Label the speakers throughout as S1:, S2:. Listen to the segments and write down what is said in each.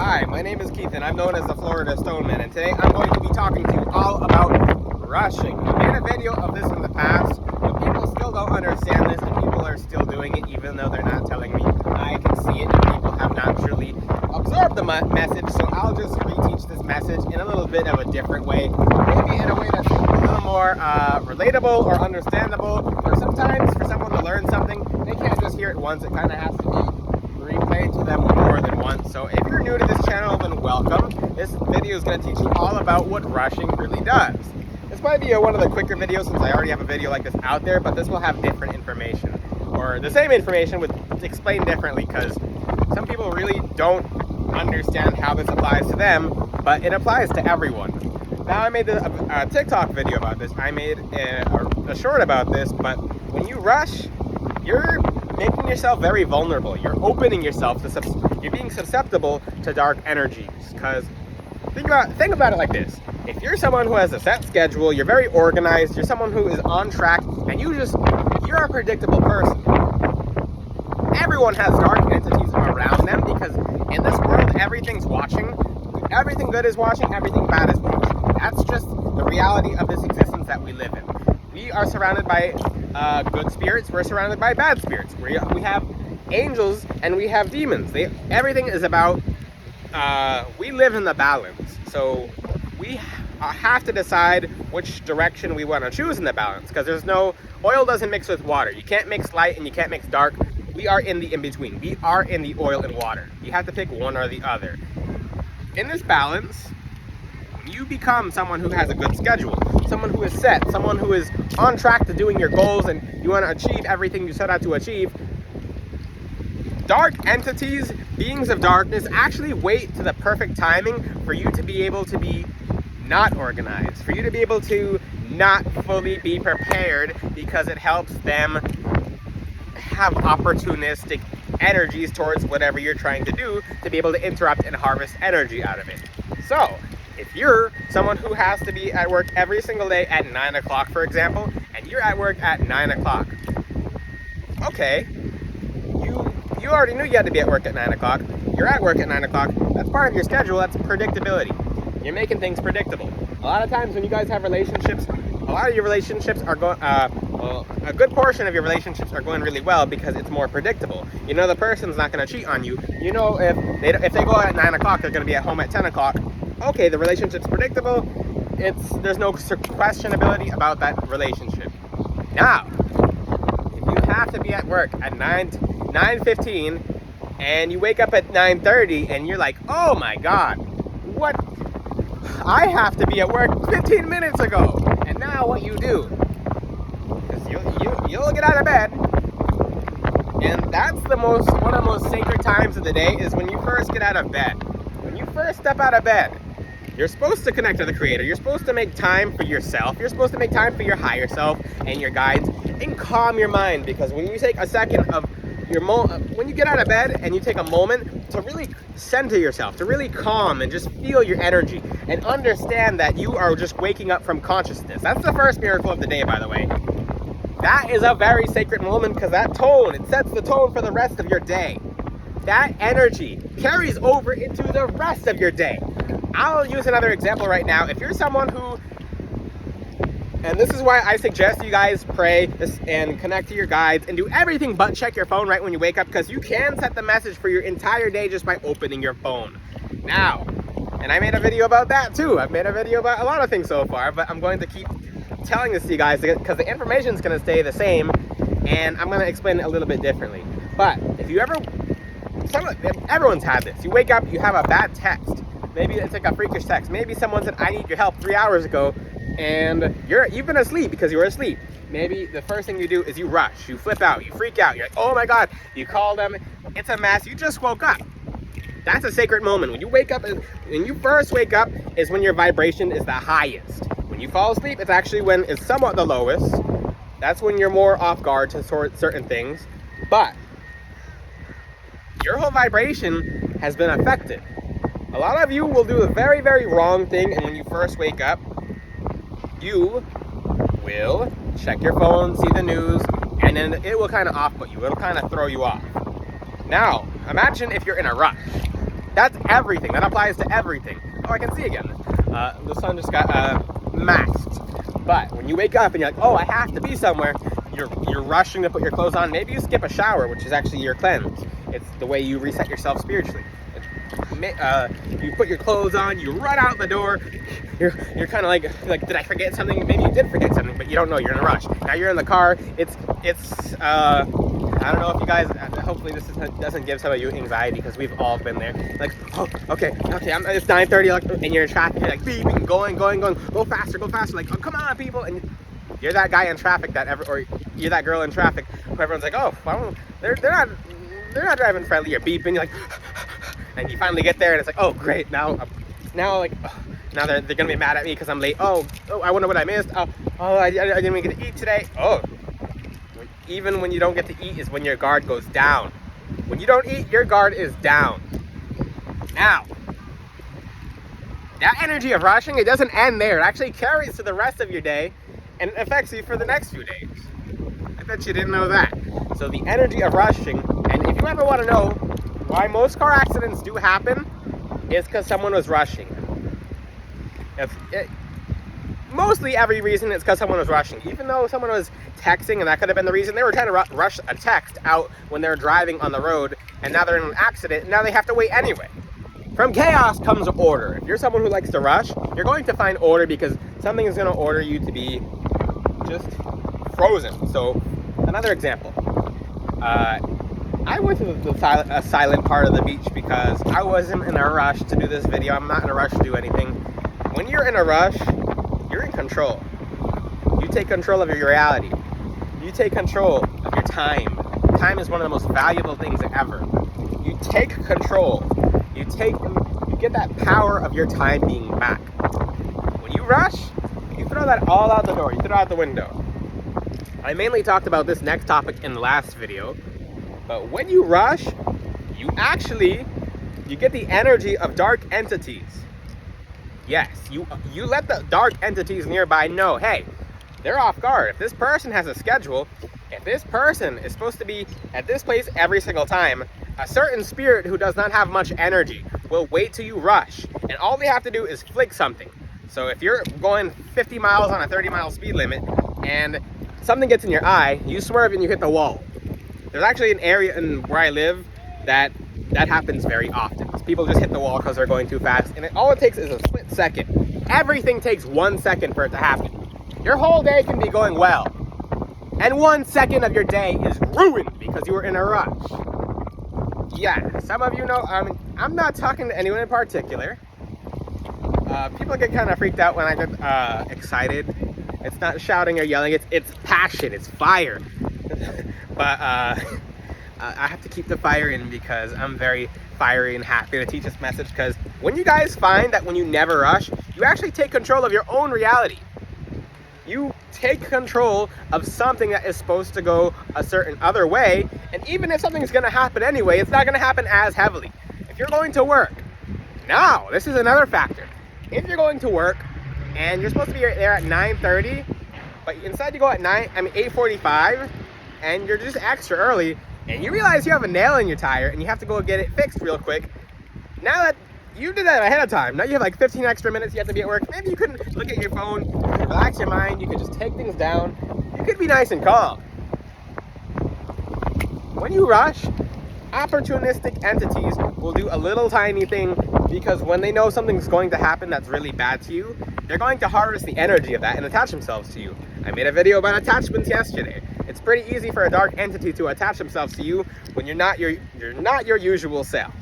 S1: Hi, my name is Keith and I'm known as the Florida Stoneman, and today I'm going to be talking to you all about rushing. I made a video of this in the past, but people still don't understand this and people are still doing it even though they're not telling me. I can see it and people have not truly absorbed the message, so I'll just reteach this message in a little bit of a different way, maybe in a way that's a little more relatable or understandable, or sometimes for someone to learn something, they can't just hear it once, it kind of has to be replayed to them more than once. So if you're new to this channel, then welcome. This video is going to teach you all about what rushing really does. This might be one of the quicker videos since I already have a video like this out there, but this will have different information, or the same information with explained differently, because some people really don't understand how this applies to them, but it applies to everyone. Now, I made a TikTok video about this. I made a short about this, but when you rush, you're making yourself very vulnerable. You're opening yourself to you're being susceptible to dark energies. Because think about it like this: if you're someone who has a set schedule, you're very organized, you're someone who is on track, and you're a predictable person. Everyone has dark entities around them because in this world, everything's watching. Everything good is watching, everything bad is watching. That's just the reality of this existence that we live in. We are surrounded by good spirits, we're surrounded by bad spirits. We have angels and we have demons. Everything is about, we live in the balance. So we have to decide which direction we want to choose in the balance, because oil doesn't mix with water. You can't mix light and you can't mix dark. We are in the in-between. We are in the oil and water. You have to pick one or the other. In this balance, when you become someone who has a good schedule, someone who is set, someone who is on track to doing your goals and you want to achieve everything you set out to achieve, dark entities, beings of darkness, actually wait to the perfect timing for you to be able to be not organized, for you to be able to not fully be prepared, because it helps them have opportunistic energies towards whatever you're trying to do, to be able to interrupt and harvest energy out of it. So if you're someone who has to be at work every single day at 9 o'clock, for example, and you're at work at 9 o'clock, okay, you already knew you had to be at work at 9 o'clock, you're at work at 9 o'clock, that's part of your schedule, that's predictability. You're making things predictable. A lot of times when you guys have relationships, a lot of your relationships are going, a good portion of your relationships are going really well because it's more predictable. You know the person's not going to cheat on you. You know if they go at 9 o'clock, they're going to be at home at 10 o'clock. Okay, the relationship's predictable. There's no questionability about that relationship. Now, if you have to be at work at 9:15 and you wake up at 9:30 and you're like, oh my God, what? I have to be at work 15 minutes ago. And now what you do is you'll get out of bed, and that's one of the most sacred times of the day is when you first get out of bed. When you first step out of bed, you're supposed to connect to the Creator. You're supposed to make time for yourself. You're supposed to make time for your higher self and your guides, and calm your mind, because when you take a second of when you get out of bed and you take a moment to really center yourself, to really calm and just feel your energy and understand that you are just waking up from consciousness. That's the first miracle of the day, by the way. That is a very sacred moment, because that tone, it sets the tone for the rest of your day. That energy carries over into the rest of your day. I'll use another example right now. If you're someone who, and this is why I suggest you guys pray and connect to your guides and do everything but check your phone right when you wake up, because you can set the message for your entire day just by opening your phone. Now, and I made a video about that too. I've made a video about a lot of things so far, but I'm going to keep telling this to you guys because the information is going to stay the same, and I'm going to explain it a little bit differently. But if you everyone's had this. You wake up, you have a bad text. Maybe it's like a freakish text. Maybe someone said, I need your help 3 hours ago, and you've been asleep because you were asleep. Maybe the first thing you do is you rush, you flip out, you freak out. You're like, oh my God, you call them, it's a mess, you just woke up. That's a sacred moment. When you wake up, when you first wake up is when your vibration is the highest. When you fall asleep, it's actually when it's somewhat the lowest. That's when you're more off guard to sort certain things. But your whole vibration has been affected. A lot of you will do a very, very wrong thing, and when you first wake up, you will check your phone, see the news, and then it will kind of off-put you. It'll kind of throw you off. Now, imagine if you're in a rush. That's everything. That applies to everything. Oh, I can see again. The sun just got masked. But when you wake up and you're like, oh, I have to be somewhere, you're rushing to put your clothes on. Maybe you skip a shower, which is actually your cleanse. It's the way you reset yourself spiritually. You put your clothes on, you run out the door. You're kind of like, did I forget something? Maybe you did forget something, but you don't know. You're in a rush. Now you're in the car. It's I don't know if you guys, hopefully this doesn't give some of you anxiety, because we've all been there. Like, oh, okay, it's 9:30, and you're in traffic, you're like beeping, going, go faster, like, oh, come on, people, and you're that guy in traffic or you're that girl in traffic who everyone's like, oh, well, they're not driving friendly. You're beeping, you're like, and you finally get there, and it's like, oh, great, now they're gonna be mad at me because I'm late. Oh, I wonder what I missed. Oh, I didn't even get to eat today. Oh. Even when you don't get to eat is when your guard goes down. When you don't eat, your guard is down. Now, that energy of rushing, it doesn't end there. It actually carries to the rest of your day, and it affects you for the next few days. I bet you didn't know that. So the energy of rushing, and if you ever want to know why most car accidents do happen, is because someone was rushing. Mostly every reason is because someone was rushing. Even though someone was texting, and that could have been the reason, they were trying to rush a text out when they're driving on the road, and now they're in an accident, and now they have to wait anyway. From chaos comes order. If you're someone who likes to rush, you're going to find order, because something is going to order you to be just frozen. So, another example. I went to a silent part of the beach because I wasn't in a rush to do this video. I'm not in a rush to do anything. When you're in a rush, you're in control. You take control of your reality. You take control of your time. Time is one of the most valuable things ever. You take control. You get that power of your time being back. When you rush, you throw that all out the door. You throw it out the window. I mainly talked about this next topic in the last video, but when you rush, you get the energy of dark entities. Yes, you let the dark entities nearby know, hey, they're off guard. If this person has a schedule, if this person is supposed to be at this place every single time, a certain spirit who does not have much energy will wait till you rush. And all they have to do is flick something. So if you're going 50 miles on a 30-mile speed limit and something gets in your eye, you swerve and you hit the wall. There's actually an area where I live that happens very often. People just hit the wall because they're going too fast, and all it takes is a split second. Everything takes 1 second for it to happen. Your whole day can be going well, and 1 second of your day is ruined because you were in a rush. Yeah, some of you know, I'm not talking to anyone in particular. People get kind of freaked out when I get excited. It's not shouting or yelling, it's passion, it's fire. But I have to keep the fire in because I'm very fiery and happy to teach this message, because when you guys find that when you never rush, you actually take control of your own reality. You take control of something that is supposed to go a certain other way, and even if something's going to happen anyway, it's not going to happen as heavily. If you're going to work, now, this is another factor. If you're going to work and you're supposed to be there at 9:30, but instead you go at 8:45, and you're just extra early, and you realize you have a nail in your tire and you have to go get it fixed real quick. Now that you did that ahead of time, now you have like 15 extra minutes you have to be at work. Maybe you can look at your phone, relax your mind, you can just take things down. You could be nice and calm. When you rush, opportunistic entities will do a little tiny thing, because when they know something's going to happen that's really bad to you, they're going to harvest the energy of that and attach themselves to you. I made a video about attachments yesterday. It's pretty easy for a dark entity to attach themselves to you when you're not your usual self.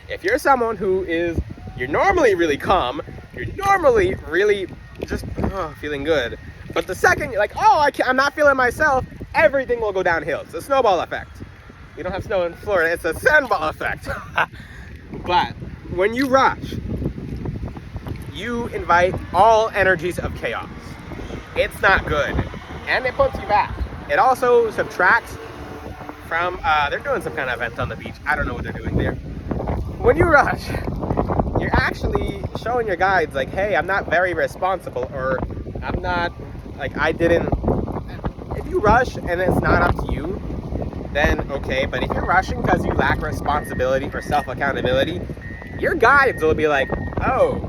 S1: If you're someone you're normally really calm, you're normally really just feeling good, but the second you're like, I'm not feeling myself, everything will go downhill. It's a snowball effect. We don't have snow in Florida, it's a sandball effect. But when you rush, you invite all energies of chaos. It's not good, and it puts you back. It also subtracts from, they're doing some kind of event on the beach. I don't know what they're doing there. When you rush, you're actually showing your guides like, hey, I'm not very responsible, or I'm not, if you rush and it's not up to you, then okay. But if you're rushing because you lack responsibility or self-accountability, your guides will be like, oh,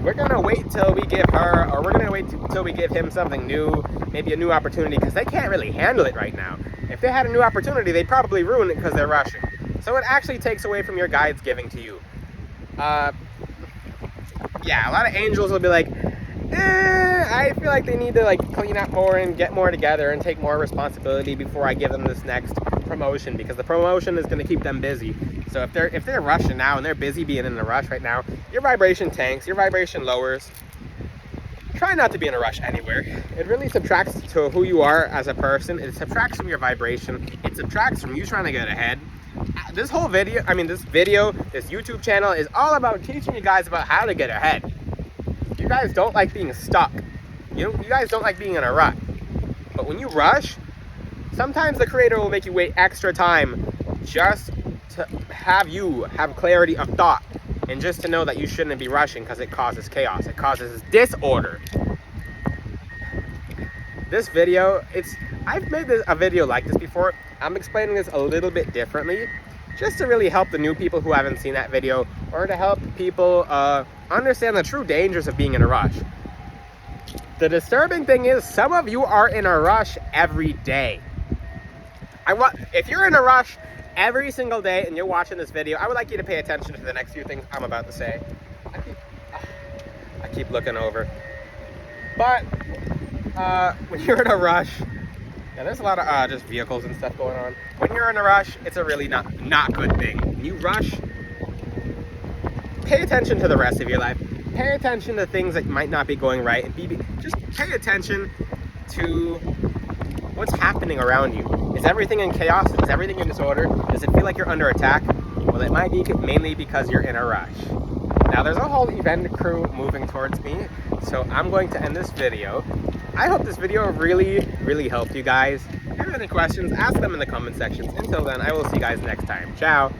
S1: we're gonna wait till we give her, or we're gonna wait till we give him something new, maybe a new opportunity, because they can't really handle it right now. If they had a new opportunity, they'd probably ruin it because they're rushing. So it actually takes away from your guides giving to you. Yeah, a lot of angels will be like, I feel like they need to like clean up more and get more together and take more responsibility before I give them this next promotion, because the promotion is going to keep them busy. So if they're rushing now and they're busy being in a rush right now, your vibration tanks, your vibration lowers. Try not to be in a rush anywhere. It really subtracts to who you are as a person. It subtracts from your vibration. It subtracts from you trying to get ahead. This YouTube channel is all about teaching you guys about how to get ahead. You guys don't like being stuck. You guys don't like being in a rut. But when you rush, sometimes the creator will make you wait extra time just to have you have clarity of thought, and just to know that you shouldn't be rushing, because it causes chaos. It causes disorder. This video, I've made a video like this before. I'm explaining this a little bit differently, just to really help the new people who haven't seen that video, or to help people understand the true dangers of being in a rush. The disturbing thing is, some of you are in a rush every day. If you're in a rush every single day and you're watching this video, I would like you to pay attention to the next few things I'm about to say. I keep looking over. But when you're in a rush, yeah, there's a lot of just vehicles and stuff going on. When you're in a rush, it's a really not good thing. When you rush, pay attention to the rest of your life. Pay attention to things that might not be going right, and just pay attention to what's happening around you. Is everything in chaos? Is everything in disorder? Does it feel like you're under attack? Well, it might be mainly because you're in a rush. Now, there's a whole event crew moving towards me, so I'm going to end this video. I hope this video really, really helped you guys. If you have any questions, ask them in the comment sections. Until then, I will see you guys next time. Ciao!